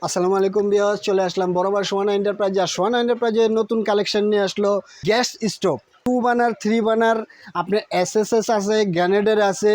আসসালামু আলাইকুম ভিউয়ার্স, চলে আসলাম বরাবর সোহানা এন্টারপ্রাইজ। আর সোহানা এন্টারপ্রাইজের নতুন কালেকশন নিয়ে আসলো গ্যাস স্টোভ 2 বার্নার 3 বার্নার। আপনার এসএসএস আছে, গ্যানেডের আছে,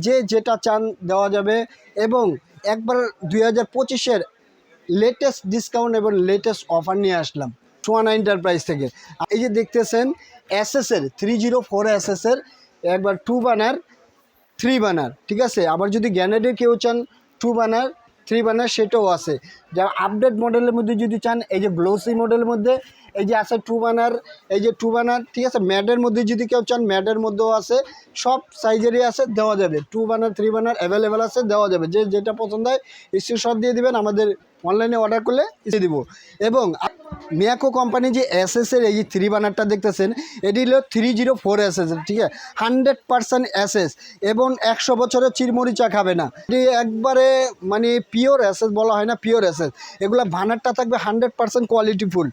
যে যেটা চান দেওয়া যাবে। এবং একবার 2025-এর লেটেস্ট ডিসকাউন্ট এবং লেটেস্ট অফার নিয়ে আসলাম সোহানা এন্টারপ্রাইজ থেকে। এই যে দেখতেছেন এসএসের 304 এসএসের একবার 2 বার্নার 3 বার্নার, ঠিক আছে। আবার যদি গ্যানেডের কেউ চান 2 বার্নার 3 বার্নার সেটাও আছে। যা আপডেট মডেলের মধ্যে যদি চান, এই যে গ্লোসি মডেলের মধ্যে এই যে আছে 2 বার্নার, এই যে 2 বার্নার, ঠিক আছে। ম্যাডের মধ্যে যদি কেউ চান ম্যাডের মধ্যেও আছে, সব সাইজেরই আছে, দেওয়া যাবে। 2 বার্নার 3 বার্নার অ্যাভেলেবেল আছে, দেওয়া যাবে। যে যেটা পছন্দ হয় স্ক্রিনশট দিয়ে দিবেন, আমাদের অনলাইনে অর্ডার করলে দিয়ে দিব। এবং মিয়াকো কোম্পানি যে এসএসের এই 3 বার্নারটা দেখতেছেন, এটি হলো 304 এসএস, ঠিক আছে। 100% এসএস এবং 100 বছরের চিরমরিচা খাবে না। এটি একবারে মানে পিওর এসএস বলা হয় না, পিওর এসএস। এগুলো বার্নারটা থাকবে 100% কোয়ালিটিফুল।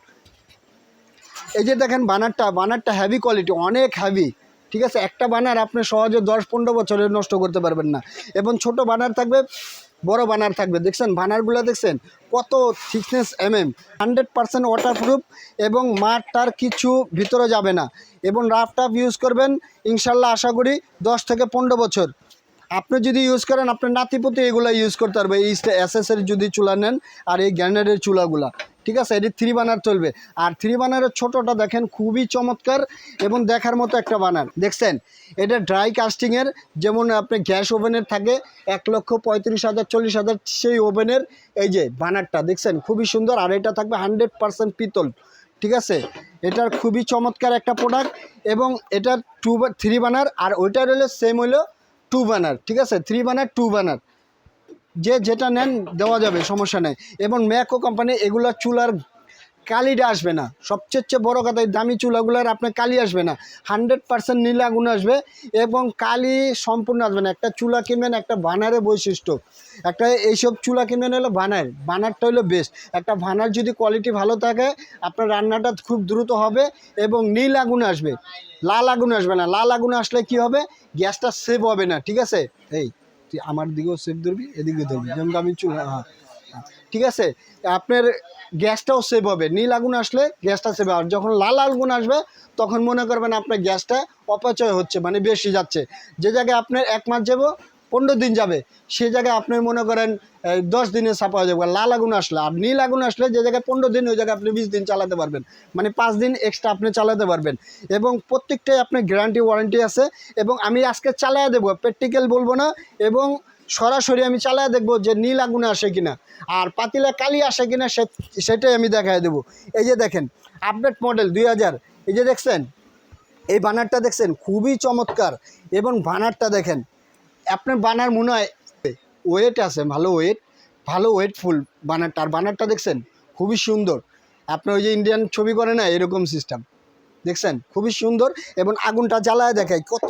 এই যে দেখেন বার্নারটা হেভি কোয়ালিটি, অনেক হেভি, ঠিক আছে। একটা বার্নার আপনি সহজে 10-15 বছরের নষ্ট করতে পারবেন না। এবং ছোট বার্নার থাকবে, বড় বার্নার থাকবে। দেখছেন বার্নারগুলো, দেখছেন কত থিকনেস 100% ওয়াটারপ্রুফ এবং মাঠটার কিছু ভিতরে যাবে না। এবং রাফটাফ ইউজ করবেন ইনশাল্লাহ, আশা করি 10 থেকে 15 বছর আপনি যদি ইউজ করেন, আপনার নাতিপুতি এগুলো ইউজ করতে পারবে। এই এসএসের যদি চুলা নেন আর এই গ্যানেডের চুলাগুলা, ঠিক আছে। এটি 3 বার্নার চলবে। আর 3 বার্নারের ছোটোটা দেখেন খুবই চমৎকার এবং দেখার মতো একটা বার্নার। দেখছেন এটা ড্রাই কাস্টিংয়ের, যেমন আপনি গ্যাস ওভেনের থাকে 1,35,000 40,000 সেই ওভেনের এই যে বার্নারটা দেখছেন খুবই সুন্দর। আর এটা থাকবে 100% পিতল, ঠিক আছে। এটার খুবই চমৎকার একটা প্রোডাক্ট। এবং এটার 3 বার্নার, আর ওইটার হলো সেম হলো 2 বার্নার, ঠিক আছে। 3 বার্নার 2 বার্নার, যে যেটা নেন দেওয়া যাবে, সমস্যা নেই। এবং ম্যাকো কোম্পানি এগুলো চুলার কালিটা আসবে না। সবচেয়ে বড় কথা, এই দামি চুলাগুলোর আপনার কালি আসবে না, 100% নীল আগুন আসবে এবং কালি সম্পূর্ণ আসবে না। একটা চুলা কিনবেন, একটা বার্নারের বৈশিষ্ট্য, একটা এইসব চুলা কিনবেন হলো বার্নারটা হলো বেস্ট। একটা বার্নার যদি কোয়ালিটি ভালো থাকে, আপনার রান্নাটা খুব দ্রুত হবে এবং নীল আগুন আসবে, লাল আগুন আসবে না। লাল আগুন আসলে কি হবে, গ্যাসটা সেভ হবে না, ঠিক আছে। এই তুই আমার দিকেও সেভ ধরবি, এদিকে ধরবি, যেমন আমি চুলা, হ্যাঁ, ঠিক আছে। আপনার গ্যাসটাও সেভ হবে। নীল আগুন আসলে গ্যাসটা সেভ হবে। আর যখন লাল আগুন আসবে, তখন মনে করবেন আপনার গ্যাসটা অপচয় হচ্ছে, মানে বেশি যাচ্ছে। যে জায়গায় আপনার 1 মাস যাবো, 15 দিন যাবে, সে জায়গায় আপনি মনে করেন 10 দিনে ছাপা হয়ে যাবে লাল আগুন আসলে। আর নীল আগুন আসলে যে জায়গায় 15 দিন, ওই জায়গায় আপনি 20 দিন চালাতে পারবেন, মানে 5 দিন এক্সট্রা আপনি চালাতে পারবেন। এবং প্রত্যেকটাই আপনার গ্যারান্টি ওয়ারেন্টি আছে। এবং আমি আজকে চালায়া দেবো, প্র্যাকটিক্যাল বলবো না, এবং সরাসরি আমি চালায়া দেখবো যে নীল আগুনে আসে কিনা আর পাতিলা কালি আসে কিনা, সেটাই আমি দেখায় দেবো। এই যে দেখেন আপডেট মডেল 2000, এই যে দেখছেন এই বানারটা দেখছেন খুবই চমৎকার। এবং বানারটা দেখেন, আপনার বানার মনে হয় ওয়েট আছে, ভালো ওয়েটফুল বানারটা। আর বানারটা দেখছেন খুবই সুন্দর। আপনার ওই যে ইন্ডিয়ান ছবি করে না, এরকম সিস্টেম দেখছেন খুবই সুন্দর। এবং আগুনটা জ্বালায় দেখায়, কত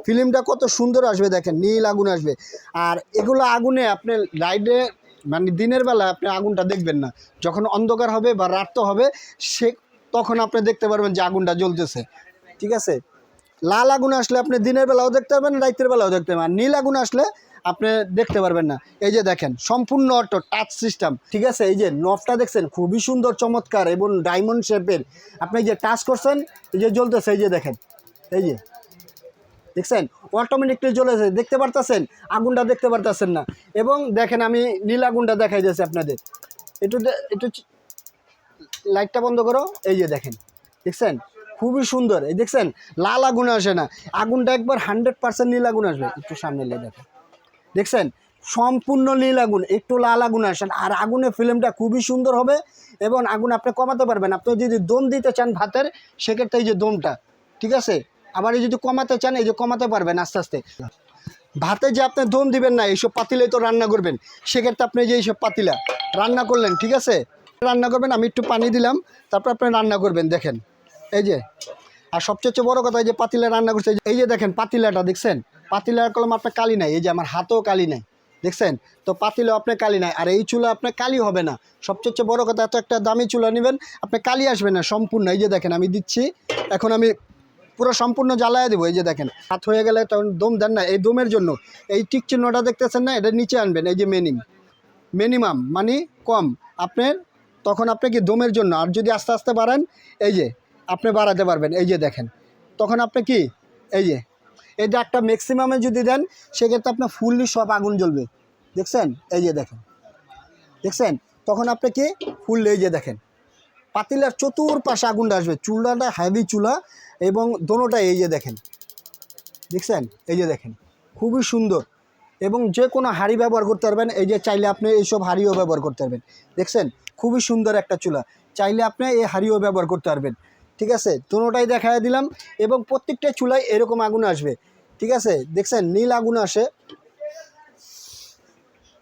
ফিল্মটা কত সুন্দর আসবে, দেখেন নীল আগুন আসবে। আর এগুলো আগুনে আপনি লাইটে, মানে দিনের বেলা আপনি আগুনটা দেখবেন না, যখন অন্ধকার হবে বা রাত হবে, সে তখন আপনি দেখতে পারবেন যে আগুনটা জ্বলতেছে, ঠিক আছে। লাল আগুন আসলে আপনি দিনের বেলাও দেখতে পারবেন, রাতের বেলাও দেখতে পারবেন। আর নীল আগুন আসলে আপনি দেখতে পারবেন না। এই যে দেখেন সম্পূর্ণ অটো টাচ সিস্টেম, ঠিক আছে। এই যে নবটা দেখছেন খুবই সুন্দর চমৎকার এবং ডায়মন্ড শেপের। আপনি যে টাচ করছেন, এই যে জ্বলতেছে, এই যে দেখেন, এই যে দেখছেন অটোমেটিকলি জ্বলেছে, দেখতে পারতেছেন, আগুনটা দেখতে পারতেছেন না। এবং দেখেন আমি নীল আগুনটা দেখাই যাচ্ছে আপনাদের, একটু একটু লাইটটা বন্ধ করো, এই যে দেখেন, দেখছেন খুবই সুন্দর। এই দেখছেন লাল আগুন আসে না, আগুনটা একবার 100% নীল আগুন আসবে। একটু সামনে নিয়ে দেখেন, দেখছেন সম্পূর্ণ নীল আগুন, একটু লাল আগুন আসেন। আর আগুনের ফিল্মটা খুবই সুন্দর হবে এবং আগুন আপনি কমাতে পারবেন। আপনি যদি দম দিতে চান ভাতের, সেক্ষেত্রে এই যে দমটা, ঠিক আছে। আবার এই যদি কমাতে চান, এই যে কমাতে পারবেন আস্তে আস্তে। ভাতে যে আপনি দম দিবেন না, এইসব পাতিলে তো রান্না করবেন, সেক্ষেত্রে আপনি যে এইসব পাতিলা রান্না করলেন, ঠিক আছে, রান্না করবেন। আমি একটু পানি দিলাম, তারপর আপনি রান্না করবেন, দেখেন এই যে। আর সবচেয়ে বড় কথা, এই যে পাতিলা রান্না করছে, এই যে দেখেন পাতিলাটা দেখছেন, পাতিলার কলম আপনার কালি নাই, এই যে আমার হাতেও কালি নাই, দেখছেন তো পাতিলেও আপনার কালি নাই। আর এই চুলা আপনার কালি হবে না। সবচেয়ে বড় কথা, এত একটা দামি চুলা নেবেন, আপনি কালি আসবে না সম্পূর্ণ। এই যে দেখেন আমি দিচ্ছি, এখন আমি পুরো সম্পূর্ণ জ্বালায় দেবো। এই যে দেখেন হাত হয়ে গেলে তখন দম দেন না, এই দমের জন্য এই টিক চিহ্নটা দেখতেছেন না, এটা নিচে আনবেন, এই যে মিনিমাম মানে কম আপনার, তখন আপনি কি দমের জন্য। আর যদি আস্তে আস্তে বাড়ান এই যে আপনি বাড়াতে পারবেন, এই যে দেখেন তখন আপনি কি এই যে এটা একটা ম্যাক্সিমামে যদি দেন সেক্ষেত্রে আপনার ফুললি সব আগুন জ্বলবে, দেখছেন এই যে দেখছেন তখন আপনি কি ফুললি এই যে দেখেন পাতিলার চতুর্পাশে আগুনটা আসবে, চুলাটা হেভি চুলা এবং দোনোটা এই যে দেখছেন এই যে দেখেন খুবই সুন্দর এবং যে কোনো হাঁড়ি ব্যবহার করতে পারবেন। এই যে চাইলে আপনি এইসব হাঁড়িও ব্যবহার করতে পারবেন, দেখছেন খুবই সুন্দর একটা চুলা, চাইলে আপনি এই হাঁড়িও ব্যবহার করতে পারবেন। ঠিক আছে, দোনোটাই দেখায় দিলাম এবং প্রত্যেকটা চুলায় এরকম আগুন আসবে। ঠিক আছে, দেখছেন নীল আগুন আসে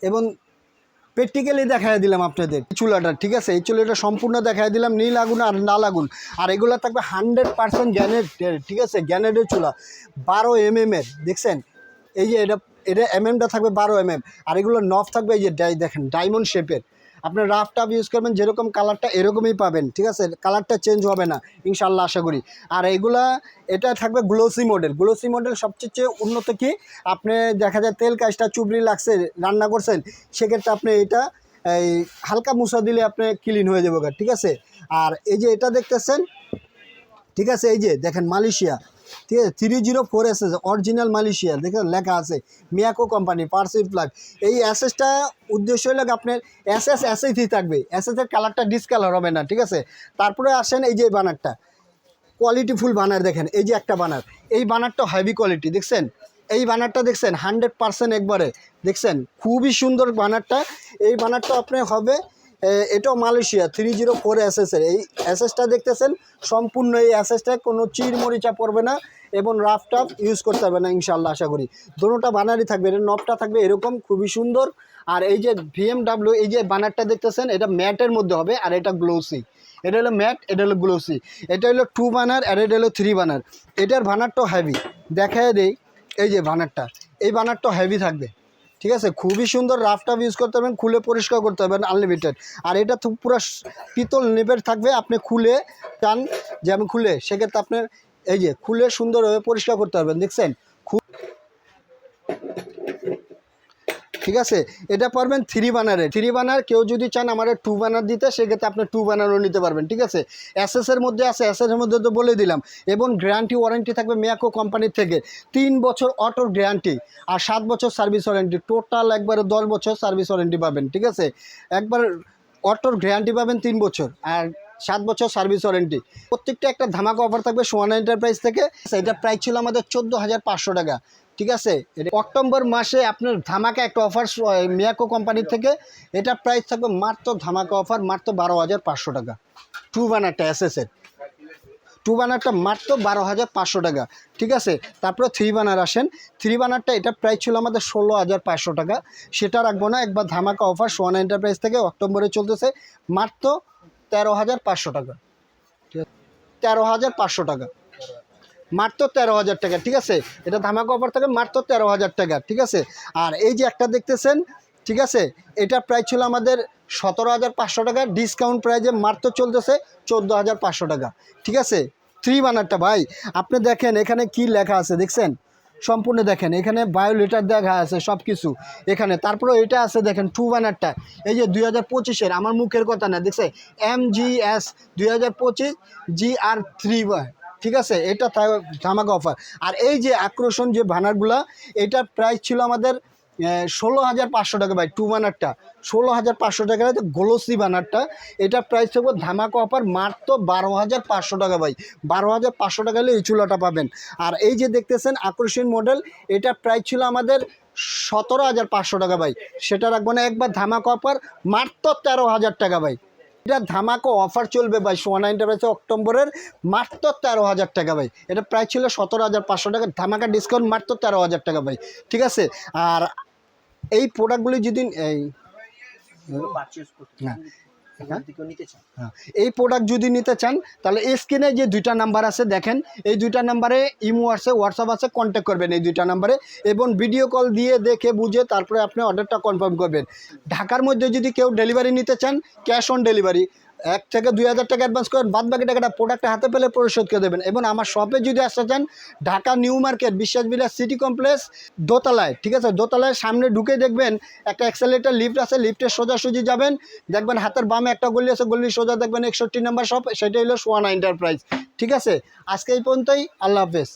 এবং প্র্যাকটিক্যালি দেখায় দিলাম আপনাদের চুলাটা। ঠিক আছে, এই চুলাটা সম্পূর্ণ দেখায় দিলাম নীল আগুন আর লাল আগুন। আর এগুলো থাকবে 100% গ্যানেটের। ঠিক আছে, গ্যানেটের চুলা 12 mm-এর, দেখছেন এই যে এটা এমএমটা থাকবে 12 mm। আর এগুলো নফ থাকবে এই যে দেখেন ডায়মন্ড শেপের। আপনার রাফ টাফ ইউজ করবেন যেরকম কালারটা এরকমই পাবেন। ঠিক আছে, কালারটা চেঞ্জ হবে না ইনশাল্লাহ আশা করি। আর এটা থাকবে গ্লোসি মডেল। গ্লোসি মডেল সবচেয়ে উন্নত কি আপনি দেখা যায় তেল কাজটা চুবড়ি লাগছে রান্না করছেন, সেক্ষেত্রে আপনি এটা এই হালকা মুছা দিলে আপনি ক্লিন হয়ে যাবে। ঠিক আছে, আর এই যে এটা দেখতেছেন, ঠিক আছে এই যে দেখেন মালয়েশিয়া, ঠিক আছে 304SS অরিজিনাল মালয়েশিয়া, দেখেন লেখা আছে মিয়াকো কোম্পানি পার্সিল প্লাগ। এই অ্যাসেসটা উদ্দেশ্য হলো আপনার এসএসই থাকবে, এসএসের কালারটা ডিসকালার হবে না। ঠিক আছে, তারপরে আসেন এই যে বানারটা কোয়ালিটিফুল বানার, দেখেন এই যে একটা বানার, এই বানারটা হেভি কোয়ালিটি, দেখছেন এই বানারটা দেখছেন 100% একবারে, দেখছেন খুবই সুন্দর বানারটা। এই বানারটা আপনার হবে এটাও মালয়েশিয়া 304SS এই অ্যাসেসটা দেখতেছেন সম্পূর্ণ। এই অ্যাসেসটা কোনো চিরমরিচা পড়বে না এবং রাফ টাফ ইউজ করতে হবে না ইনশাল্লাহ আশা করি। দোনোটা বানারই থাকবে, এটা নবটা থাকবে এরকম খুবই সুন্দর। আর এই যে BMW এই যে বানারটা দেখতেছেন এটা ম্যাটের মধ্যে হবে আর এটা গ্লোসি। এটা হলো ম্যাট, এটা হলো গ্লোসি। এটা হলো 2 বানার আর এটা হলো 3 বানার। এটার বানারটাও হেভি, দেখায় দেই এই যে বানারটা, এই বানারটাও হেভি থাকবে। ঠিক আছে, খুবই সুন্দর, রাফ টাফ ইউজ করতে পারবেন, খুলে পরিষ্কার করতে পারবেন আনলিমিটেড। আর এটা তো পুরো পিতল নেবের থাকবে, আপনি খুলে টান যেমন খুলে সেক্ষেত্রে আপনার এই যে খুলে সুন্দরভাবে পরিষ্কার করতে পারবেন, দেখছেন ঠিক আছে। এটা পারবেন 3 বানারে। 3 বানার কেউ যদি চান আমার 2 বানার দিতে সেক্ষেত্রে আপনি 2 বানারও নিতে পারবেন। ঠিক আছে, এসএসের মধ্যে আছে, এসএসের মধ্যে তো বলে দিলাম। এবং গ্যারান্টি ওয়ারেন্টি থাকবে মিয়াকো কোম্পানির থেকে 3 বছর অটোর গ্যারান্টি আর 7 বছর সার্ভিস ওয়ারেন্টি, টোটাল একবারে 10 বছর সার্ভিস ওয়ারেন্টি পাবেন। ঠিক আছে, একবার অটোর গ্যারান্টি পাবেন 3 বছর আর 7 বছর সার্ভিস ওয়ারেন্টি। প্রত্যেকটা একটা ধামাকা অফার থাকবে সোহানা এন্টারপ্রাইজ থেকে। এটা প্রাইস ছিল আমাদের 14,500 টাকা। ঠিক আছে, অক্টোবর মাসে আপনার ধামাকা একটা অফার মিয়াকো কোম্পানির থেকে, এটা প্রাইস থাকবে মাত্র ধামাকা অফার মাত্র 12,500 টাকা। 2 বানারটা এসএসের 2 বানারটা মাত্র 12,500 টাকা। ঠিক আছে, তারপরে 3 বানার আসেন। 3 বানারটা এটা প্রাইস ছিল আমাদের 16,500 টাকা। সেটা রাখবো না, একবার ধামাকা অফার সোহানা এন্টারপ্রাইজ থেকে অক্টোবরে চলতেছে মাত্র 13,500 টাকা। ঠিক আছে, 13,500 টাকা, মাত্র 13,000 টাকা। ঠিক আছে, এটা ধামাকা অফার থাকে মাত্র 13,000 টাকা। ঠিক আছে, আর এই যে একটা দেখতেছেন, ঠিক আছে এটা প্রাইস ছিল আমাদের 17,500 টাকা, ডিসকাউন্ট প্রাইজে মাত্র চলতেছে 14,500 টাকা। ঠিক আছে, 3 বানারটা ভাই আপনি দেখেন এখানে কি লেখা আছে, দেখছেন সম্পূর্ণ দেখেন এখানে বায়োলিটার দেখা আছে সব কিছু এখানে। তারপরে এটা আছে দেখেন 2 বানারটা, এই যে 2025-এর, আমার মুখের কথা না, দেখছে MGS 2025 GR3। ঠিক আছে, এটা ধামাকা অফার। আর এই যে আকর্ষণ যে বানারগুলা, এটার প্রাইস ছিল আমাদের 16,500 টাকা ভাই। 2 বানারটা 16,500 টাকা, গ্লোসি বানারটা এটা প্রাইস থাকবে ধামাকা অফার মাত্র 12,500 টাকা ভাই। 12,500 টাকা হলে এই চুলাটা পাবেন। আর এই যে দেখতেছেন আকর্ষণ মডেল, এটা প্রাইস ছিল আমাদের 17,500 টাকা ভাই। সেটা রাখবো না, একবার ধামাকা অফার মাত্র 13,000 টাকা ভাই। এটা ধামাকা অফার চলবে ভাই সোহানা এন্টারপ্রাইজে অক্টোবরের মাত্র 13,000 টাকা ভাই। এটা প্রাইস ছিল 17,500 টাকা, ধামাকা ডিসকাউন্ট মাত্র 13,000 টাকা ভাই। ঠিক আছে, আর এই প্রোডাক্টগুলি যদি এই প্রোডাক্ট যদি নিতে চান তাহলে স্ক্রিনে যে 2টা নাম্বার আছে দেখেন, এই 2টা নাম্বারে ইমো আছে, হোয়াটসঅ্যাপ আছে, কন্ট্যাক্ট করবেন এই 2টা নাম্বারে এবং ভিডিও কল দিয়ে দেখে বুঝে তারপরে আপনি অর্ডারটা কনফার্ম করবেন। ঢাকার মধ্যে যদি কেউ ডেলিভারি নিতে চান ক্যাশ অন ডেলিভারি, থেকে 2,000 টাকা অ্যাডভান্স করেন, বাদ বাকি টাকাটা প্রোডাক্টটা হাতে পেলে পরিশোধ করে দেবেন। এবং আমার শপে যদি আসতে চান, ঢাকা নিউ মার্কেট বিশ্বাস বিলাস সিটি কমপ্লেক্স দোতলায়, ঠিক আছে, দোতলায় সামনে ঢুকে দেখবেন একটা এক্সেলেটার লিফট আছে, লিফটের সোজাসুজি যাবেন, দেখবেন হাতের বামে একটা গলি আছে, গলির সোজা দেখবেন 61 নাম্বার শপ, সেটা হলো সোয়ানা এন্টারপ্রাইজ। ঠিক আছে, আজকে এই পর্যন্তই, আল্লাহ হাফেজ।